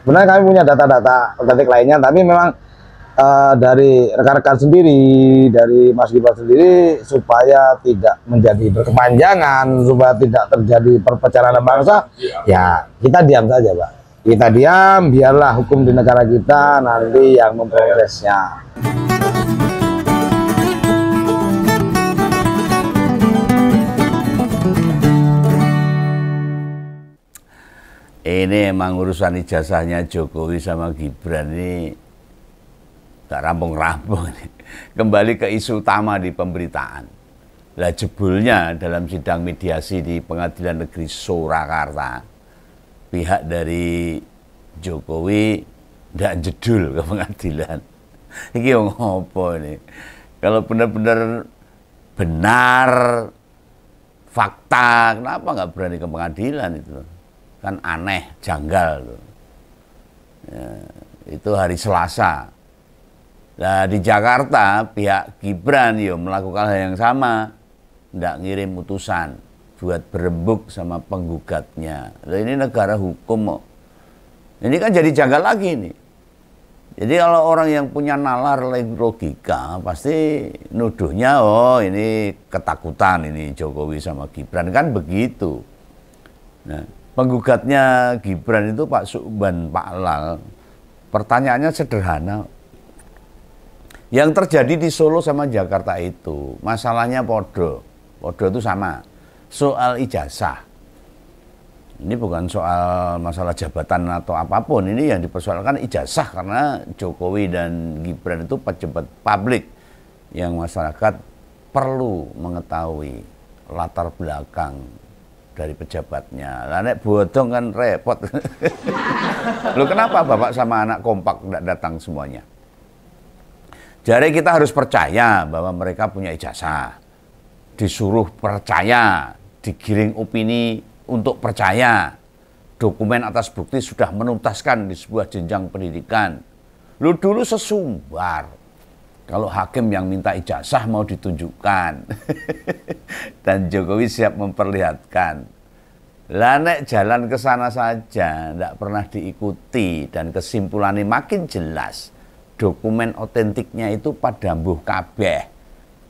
Sebenarnya kami punya data-data otentik lainnya, tapi memang dari rekan-rekan sendiri, dari Mas Gibran sendiri, supaya tidak menjadi berkepanjangan, supaya tidak terjadi perpecahan bangsa, ya kita diam saja, Pak. Kita diam, biarlah hukum di negara kita nanti yang memprosesnya. Ini emang urusan ijazahnya Jokowi sama Gibran ini gak rampung-rampung. Kembali ke isu utama di pemberitaan. Lah jebulnya dalam sidang mediasi di Pengadilan Negeri Surakarta, pihak dari Jokowi ndak jedul ke pengadilan. Iki ngopo ini? Kalau benar-benar benar fakta, kenapa nggak berani ke pengadilan itu? Kan aneh, janggal tuh. Ya, itu hari Selasa. Nah di Jakarta pihak Gibran yo melakukan hal yang sama, ndak ngirim utusan buat berembuk sama penggugatnya. Nah, ini negara hukum kok. Ini kan jadi janggal lagi nih. Jadi kalau orang yang punya nalar logika pasti nuduhnya oh ini ketakutan ini Jokowi sama Gibran, kan begitu. Nah, penggugatnya Gibran itu Pak Subhan Pak Lal, pertanyaannya sederhana. Yang terjadi di Solo sama Jakarta itu masalahnya podo itu sama, soal ijazah. Ini bukan soal masalah jabatan atau apapun, ini yang dipersoalkan ijazah karena Jokowi dan Gibran itu pejabat publik yang masyarakat perlu mengetahui latar belakang dari pejabatnya. Lah nek bodong kan repot. Loh kenapa Bapak sama anak kompak tidak datang semuanya? Jadi kita harus percaya bahwa mereka punya ijazah. Disuruh percaya, digiring opini untuk percaya. Dokumen atas bukti sudah menuntaskan di sebuah jenjang pendidikan. Lu dulu sesumbar. Kalau hakim yang minta ijazah mau ditunjukkan. Dan Jokowi siap memperlihatkan. Lah nek jalan ke sana saja, tidak pernah diikuti. Dan kesimpulannya makin jelas. Dokumen otentiknya itu pada mbuh kabeh.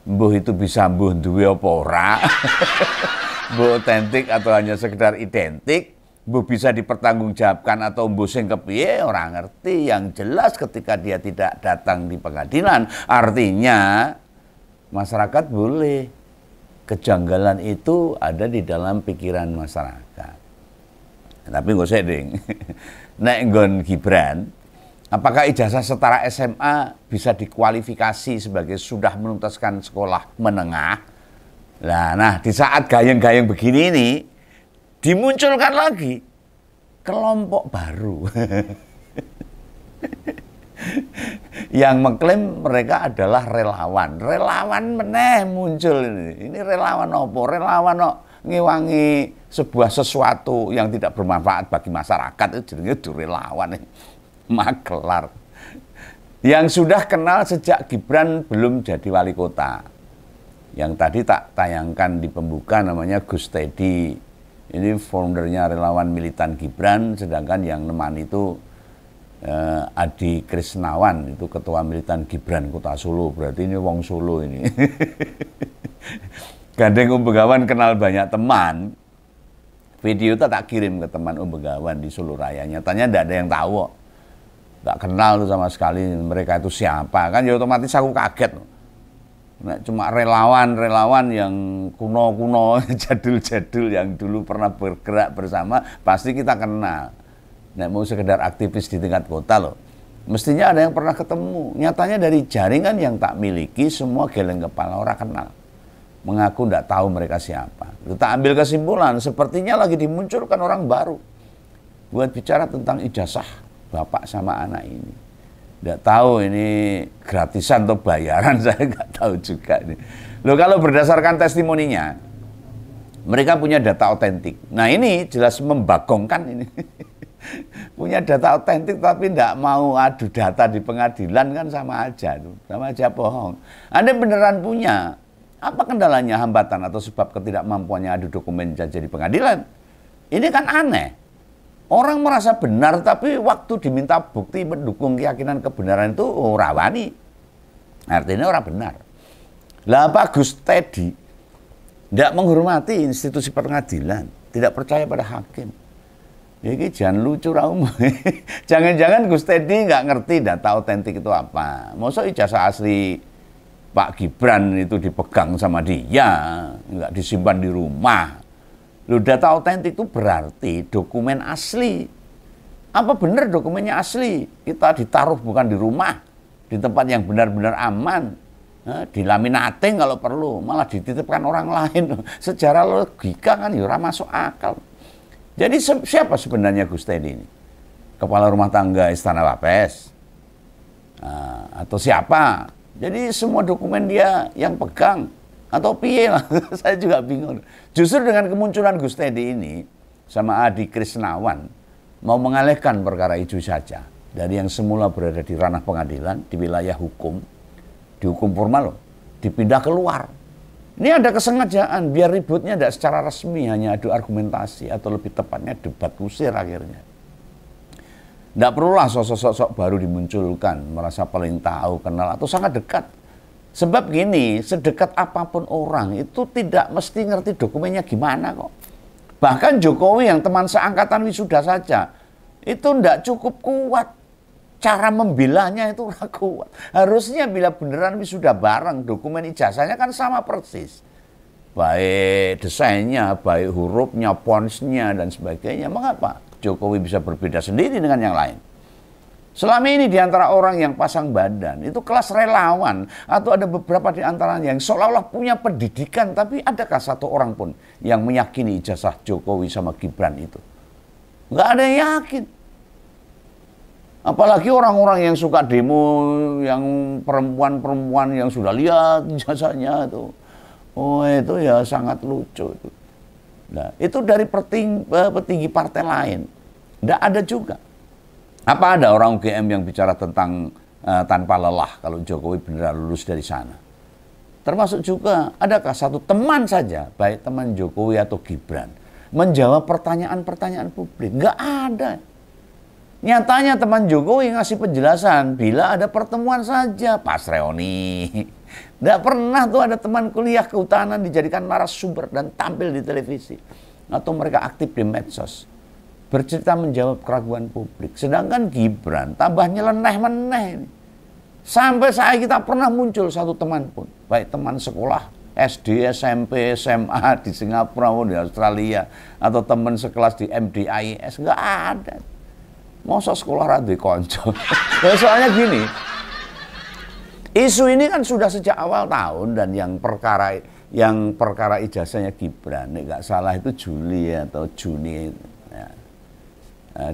Mbuh itu bisa mbuh duwe apa ora. Mbuh otentik atau hanya sekedar identik. Mbuh bisa dipertanggungjawabkan atau mbuh sing kepiye orang ngerti. Yang jelas ketika dia tidak datang di pengadilan, artinya masyarakat boleh. Kejanggalan itu ada di dalam pikiran masyarakat. Tapi nggak usah ding. Nek nggon Gibran, apakah ijazah setara SMA bisa dikualifikasi sebagai sudah menuntaskan sekolah menengah? Nah, di saat gayeng-gayeng begini ini, dimunculkan lagi kelompok baru. Yang mengklaim mereka adalah relawan. Relawan meneh muncul ini. Ini relawan apa? Relawan ngewangi sebuah sesuatu yang tidak bermanfaat bagi masyarakat itu jenenge relawan. Makelar. Yang sudah kenal sejak Gibran belum jadi wali kota. Yang tadi tak tayangkan di pembuka namanya Gus Teddy. Ini foundernya relawan militan Gibran, sedangkan yang nemani itu Adi Krisnawan, itu ketua militan Gibran Kota Solo. Berarti ini wong Solo ini. Gandeng Begawan kenal banyak teman. Video itu tak kirim ke teman Begawan di Solo Raya. Nyatanya tidak ada yang tahu. Nggak kenal tuh sama sekali mereka itu siapa. Kan ya otomatis aku kaget. Nah, cuma relawan yang kuno-kuno, jadul-jadul yang dulu pernah bergerak bersama, pasti kita kenal. Nah, mau sekedar aktivis di tingkat kota loh. Mestinya ada yang pernah ketemu. Nyatanya dari jaringan yang tak miliki, semua geleng kepala orang kenal. Mengaku tidak tahu mereka siapa. Kita ambil kesimpulan, sepertinya lagi dimunculkan orang baru. Buat bicara tentang ijazah bapak sama anak ini. Tidak tahu ini gratisan atau bayaran, saya nggak tahu juga. Loh kalau berdasarkan testimoninya, mereka punya data otentik. Nah ini jelas membagongkan ini. Punya data otentik tapi tidak mau adu data di pengadilan kan sama aja tuh, sama aja bohong. Anda beneran punya, apa kendalanya, hambatan atau sebab ketidakmampuannya adu dokumen saja di pengadilan? Ini kan aneh. Orang merasa benar, tapi waktu diminta bukti mendukung keyakinan kebenaran itu rawani. Artinya orang benar. Lah Pak Gus Tedi tidak menghormati institusi pengadilan, tidak percaya pada hakim. Ini jangan lucu Raum. Jangan-jangan Gus Tedi nggak ngerti data otentik itu apa. Masa ijazah asli Pak Gibran itu dipegang sama dia, nggak disimpan di rumah. Loh, data otentik itu berarti dokumen asli. Apa benar dokumennya asli? Kita ditaruh bukan di rumah, di tempat yang benar-benar aman, dilaminating kalau perlu, malah dititipkan orang lain. Secara logika kan ya masuk akal. Jadi siapa sebenarnya Gus Tedi ini? Kepala rumah tangga Istana Wapres? Atau siapa? Jadi semua dokumen dia yang pegang atau piye lah. Saya juga bingung. Justru dengan kemunculan Gus Tedi ini sama Adi Krisnawan mau mengalihkan perkara itu saja dari yang semula berada di ranah pengadilan di wilayah hukum, dihukum formal loh, dipindah keluar. Ini ada kesengajaan biar ributnya tidak secara resmi, hanya adu argumentasi atau lebih tepatnya debat kusir akhirnya. Tidak perlulah sosok-sosok baru dimunculkan, merasa paling tahu, kenal atau sangat dekat. Sebab gini, sedekat apapun orang itu tidak mesti ngerti dokumennya gimana kok. Bahkan Jokowi yang teman seangkatan wisuda saja itu tidak cukup kuat. Cara membelanya itu ora kuat. Harusnya bila beneran wisuda bareng, dokumen ijazahnya kan sama persis. Baik desainnya, baik hurufnya, fontsnya, dan sebagainya. Mengapa Jokowi bisa berbeda sendiri dengan yang lain? Selama ini di antara orang yang pasang badan, itu kelas relawan, atau ada beberapa di antaranya yang seolah-olah punya pendidikan, tapi adakah satu orang pun yang meyakini ijazah Jokowi sama Gibran itu? Nggak ada yang yakin. Apalagi orang-orang yang suka demo, yang perempuan-perempuan yang sudah lihat ijazahnya itu. Oh itu ya sangat lucu. Nah, itu dari petinggi partai lain. Tidak ada juga. Apa ada orang UGM yang bicara tentang tanpa lelah kalau Jokowi benar lulus dari sana? Termasuk juga, adakah satu teman saja, baik teman Jokowi atau Gibran, menjawab pertanyaan-pertanyaan publik? Nggak ada. Nyatanya teman Jokowi ngasih penjelasan bila ada pertemuan saja. Pas Reoni. Nggak pernah tuh ada teman kuliah kehutanan dijadikan narasumber dan tampil di televisi. Atau mereka aktif di medsos. Bercerita menjawab keraguan publik. Sedangkan Gibran tambah nyeleneh-meneh. Sampai saat kita pernah muncul satu teman pun. Baik teman sekolah SD, SMP, SMA di Singapura atau di Australia. Atau teman sekelas di MDIS. Nggak ada. Masa sekolah radhi konco. Soalnya gini, isu ini kan sudah sejak awal tahun dan yang perkara ijazahnya Gibran, nggak salah itu Juli atau Juni ya,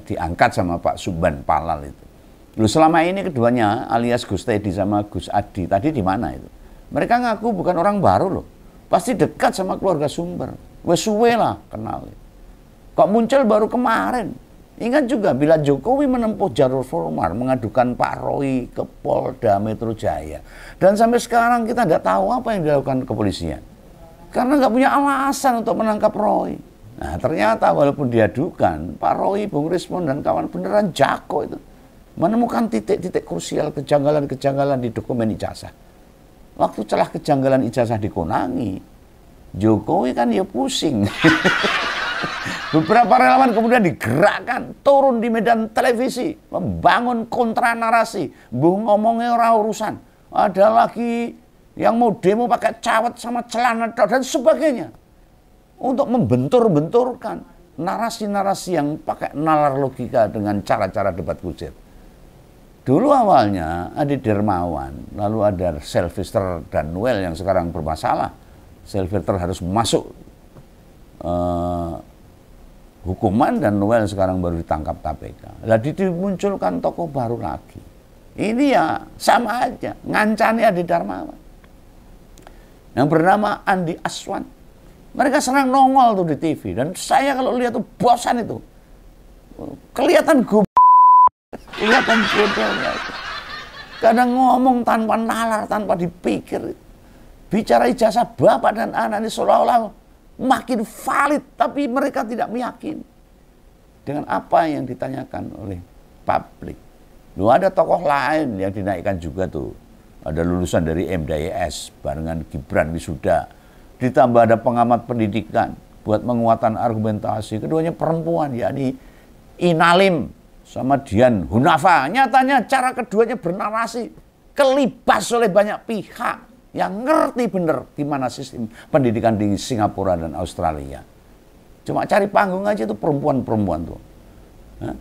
diangkat sama Pak Subhan Palal itu. Lu selama ini keduanya alias Gus Tedi sama Gus Adi tadi di mana itu? Mereka ngaku bukan orang baru loh, pasti dekat sama keluarga Sumber. Wes suwe lah kenal. Kok muncul baru kemarin? Ingat juga bila Jokowi menempuh jalur formal mengadukan Pak Roy ke Polda Metro Jaya. Dan sampai sekarang kita nggak tahu apa yang dilakukan kepolisian. Karena nggak punya alasan untuk menangkap Roy. Nah ternyata walaupun diadukan, Pak Roy, Bung Rismon dan kawan beneran jago itu. Menemukan titik-titik krusial kejanggalan-kejanggalan di dokumen ijazah. Waktu celah kejanggalan ijazah dikonangi, Jokowi kan ya pusing. Beberapa relawan kemudian digerakkan turun di medan televisi membangun kontra narasi, ngomongnya ora urusan. Ada lagi yang mau demo pakai cawat sama celana dan sebagainya untuk membentur-benturkan narasi-narasi yang pakai nalar logika dengan cara-cara debat kusir. Dulu awalnya Adi Dermawan, lalu ada Sylvester dan Noel yang sekarang bermasalah. Sylvester harus masuk hukuman dan Noel sekarang baru ditangkap KPK. Lalu dimunculkan tokoh baru lagi. Ini ya sama aja, ngancani Adi Darmawan. Yang bernama Andi Aswan. Mereka sering nongol tuh di TV dan saya kalau lihat tuh bosan itu. Kelihatan kelihatan bodohnya. Kadang ngomong tanpa nalar, tanpa dipikir. Bicara ijazah bapak dan anak ini seolah-olah makin valid, tapi mereka tidak meyakini. dengan apa yang ditanyakan oleh publik. Loh, ada tokoh lain yang dinaikkan juga tuh. Ada lulusan dari MDIS barengan Gibran wisuda. Ditambah ada pengamat pendidikan buat menguatkan argumentasi. Keduanya perempuan, yakni Inalim sama Dian Hunafa. Nyatanya cara keduanya bernarasi kelibas oleh banyak pihak yang ngerti bener gimana sistem pendidikan di Singapura dan Australia. Cuma cari panggung aja tuh perempuan-perempuan tuh. Hah?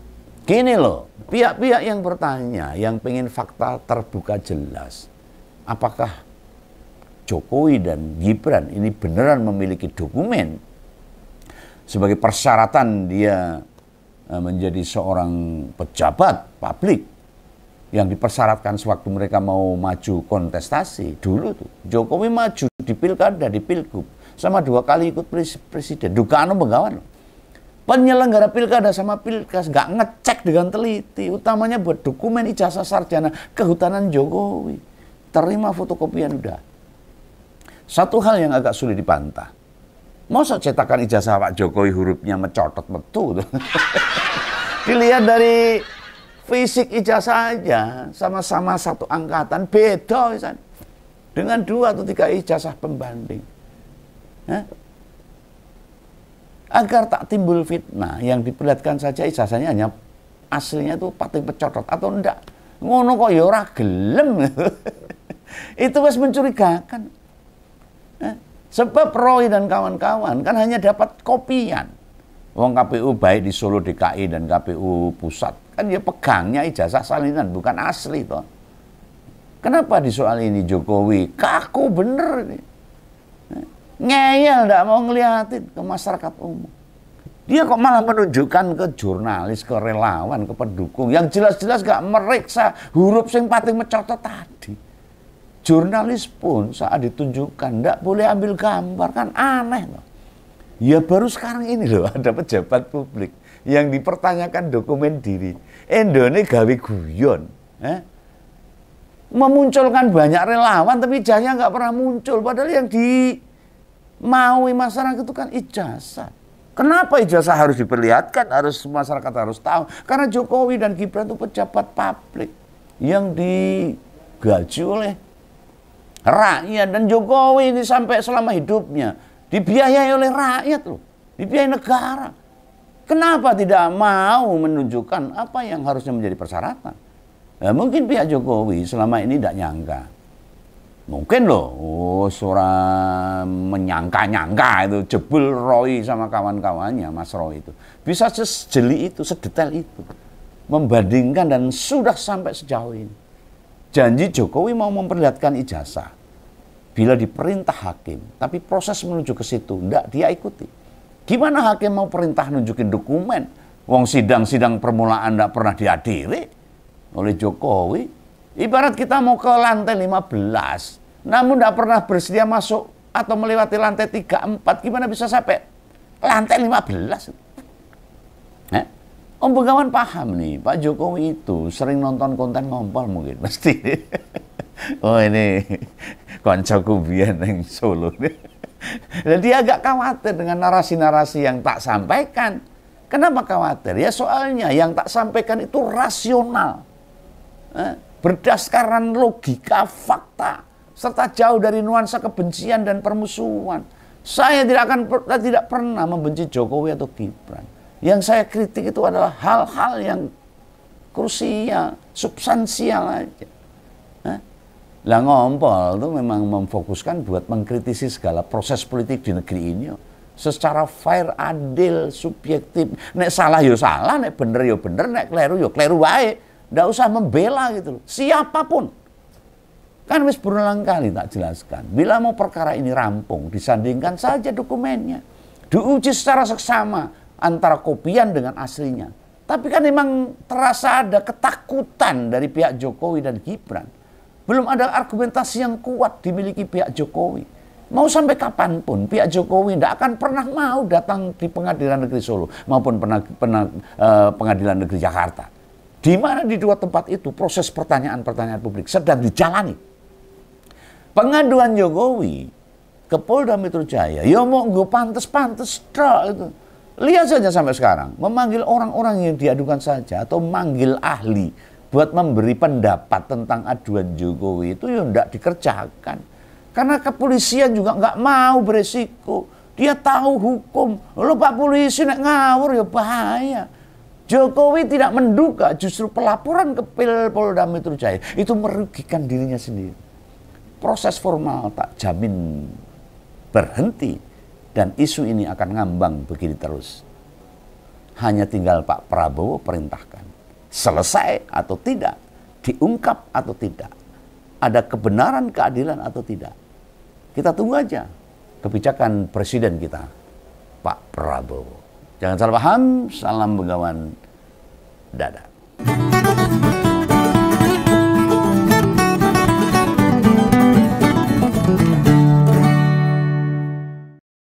Gini loh, pihak-pihak yang bertanya, yang pengen fakta terbuka jelas, apakah Jokowi dan Gibran ini beneran memiliki dokumen sebagai persyaratan dia menjadi seorang pejabat publik yang dipersyaratkan sewaktu mereka mau maju kontestasi. Dulu tuh Jokowi maju di pilkada, di pilgub, sama 2 kali ikut presiden. Dugaan begawan. Penyelenggara pilkada sama pilkas nggak ngecek dengan teliti, utamanya buat dokumen ijazah sarjana kehutanan Jokowi. Terima fotokopian udah. Satu hal yang agak sulit dibantah. Masa cetakan ijazah Pak Jokowi hurufnya mencotot betul. Dilihat dari fisik ijazah aja, sama-sama satu angkatan, beda misalnya. Dengan 2 atau 3 ijazah pembanding. Hah? Agar tak timbul fitnah, yang diperlihatkan saja ijazahnya hanya aslinya itu pating pecotot atau enggak. Ngono kok ya ora gelem. Itu wis mencurigakan. Sebab Roy dan kawan-kawan kan hanya dapat kopian. Wong KPU baik di Solo DKI dan KPU pusat kan ya pegangnya ijazah salinan bukan asli toh. Kenapa di soal ini Jokowi kaku bener ini? Ngeyel, nggak mau ngeliatin ke masyarakat umum. Dia kok malah menunjukkan ke jurnalis, ke relawan, ke pendukung yang jelas-jelas nggak meriksa huruf sing pating mencotot tadi. Jurnalis pun saat ditunjukkan nggak boleh ambil gambar, kan aneh loh. Ya baru sekarang ini loh ada pejabat publik yang dipertanyakan dokumen diri. Indonesia gawe guyon, memunculkan banyak relawan tapi ijazahnya nggak pernah muncul. Padahal yang dimaui masyarakat itu kan ijazah. Kenapa ijazah harus diperlihatkan? Masyarakat harus tahu. Karena Jokowi dan Gibran itu pejabat publik yang digaji oleh rakyat, dan Jokowi ini sampai selama hidupnya dibiayai oleh rakyat loh, dibiayai negara. Kenapa tidak mau menunjukkan apa yang harusnya menjadi persyaratan? Ya, mungkin pihak Jokowi selama ini tidak nyangka. Mungkin loh, seorang menyangka-nyangka itu, jebul Roy sama kawan-kawannya, Mas Roy itu. Bisa sejeli itu, sedetail itu. Membandingkan dan sudah sampai sejauh ini. Janji Jokowi mau memperlihatkan ijazah bila diperintah hakim, tapi proses menuju ke situ enggak dia ikuti. Gimana hakim mau perintah nunjukin dokumen? Wong sidang-sidang permulaan enggak pernah dihadiri oleh Jokowi. Ibarat kita mau ke lantai 15, namun enggak pernah bersedia masuk atau melewati lantai 3, 4, gimana bisa sampai lantai 15? Om Begawan paham nih, Pak Jokowi itu sering nonton konten ngompol mungkin, pasti. Oh ini koncoku biyen yang Solo. Dan dia agak khawatir dengan narasi-narasi yang tak sampaikan. Kenapa khawatir? Ya soalnya yang tak sampaikan itu rasional. Berdasarkan logika, fakta, serta jauh dari nuansa kebencian dan permusuhan. Saya tidak pernah membenci Jokowi atau Gibran. Yang saya kritik itu adalah hal-hal yang krusial, substansial aja. Lah ngompol itu memang memfokuskan buat mengkritisi segala proses politik di negeri ini secara fair, adil, subjektif. Nek salah ya salah, nek bener ya bener, nek kleru ya kleru wae. Nggak usah membela gitu loh. Siapapun. Kan wis berulang kali tak jelaskan. Bila mau perkara ini rampung, disandingkan saja dokumennya. Diuji secara seksama antara kopian dengan aslinya. Tapi kan memang terasa ada ketakutan dari pihak Jokowi dan Gibran. Belum ada argumentasi yang kuat dimiliki pihak Jokowi. Mau sampai kapanpun pihak Jokowi tidak akan pernah mau datang di Pengadilan Negeri Solo maupun Pengadilan Negeri Jakarta. Di mana di 2 tempat itu proses pertanyaan-pertanyaan publik sedang dijalani. Pengaduan Jokowi ke Polda Metro Jaya, ya mau nggak pantes-pantes tok itu. Lihat saja sampai sekarang, memanggil orang-orang yang diadukan saja atau manggil ahli buat memberi pendapat tentang aduan Jokowi itu ya tidak dikerjakan. Karena kepolisian juga nggak mau beresiko. Dia tahu hukum. Lo Pak Polisi nek ngawur ya bahaya. Jokowi tidak menduga justru pelaporan ke Polda Metro Jaya itu merugikan dirinya sendiri. Proses formal tak jamin berhenti. Dan isu ini akan ngambang begini terus. Hanya tinggal Pak Prabowo perintahkan. Selesai atau tidak. Diungkap atau tidak. Ada kebenaran, keadilan atau tidak. Kita tunggu aja kebijakan presiden kita, Pak Prabowo. Jangan salah paham, salam Begawan Dada.